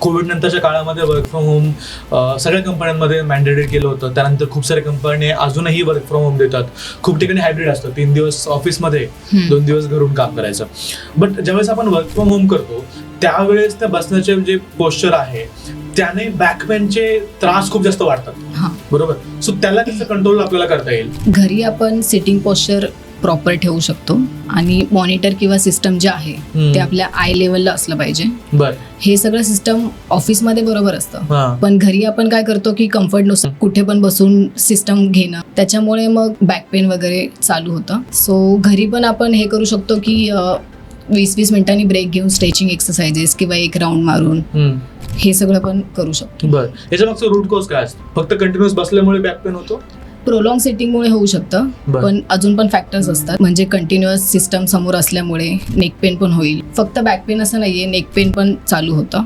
Covid नंतरच्या काळामध्ये work from home सगळ्या कंपन्यांमध्ये मॅन्डेटरी केलं होतं. त्यानंतर खूप साऱ्या कंपनी अजूनही वर्क फ्रॉम होम देतात. खूप ठिकाणी हायब्रिड असतं, 3 दिवस ऑफिसमध्ये 2 दिवस घरून काम करायचं. बट ज्यावेळेस आपण वर्क फ्रॉम होम करतो त्यावेळेस त्या बसण्याचे जे पोस्चर आहे त्याने बॅक पेनचे त्रास खूप जास्त वाढतात, बरोबर. सो त्याला कसं कंट्रोल आपल्याला करता येईल? घरी आपण सिटिंग पोस्चर प्रॉपर ठेवू शकतो आणि मॉनिटर किंवा सिस्टम जे आहे ते आपल्या आय लेवलला असलं पाहिजे. बर, हे सगळं सिस्टम ऑफिसमध्ये बरोबर असतं, पण घरी आपण काय करतो की कम्फर्टनुसार कुठे पण बसून सिस्टम घेणं, त्याच्यामुळे मग बॅक पेन वगैरे चालू होतं. सो घरी पण आपण हे करू शकतो की 20-20 मिनिटांनी ब्रेक घेऊन स्ट्रेचिंग एक्सरसाइजेस किंवा एक राऊंड मारून हे सगळं पण करू शकतो. बर, याच्या मागचं रूट कॉज काय असतं? फक्त कंटिन्युअस बसल्यामुळे बॅक पेन होतो? प्रोलॉंग सिटिंगमुळे होऊ शकतं, पण अजून पण फॅक्टर्स असतात. म्हणजे कंटिन्युअस सिस्टम समोर असल्यामुळे नेक पेन पण होईल. फक्त बॅक पेन असं नाहीये, नेक पेन पण चालू होतं.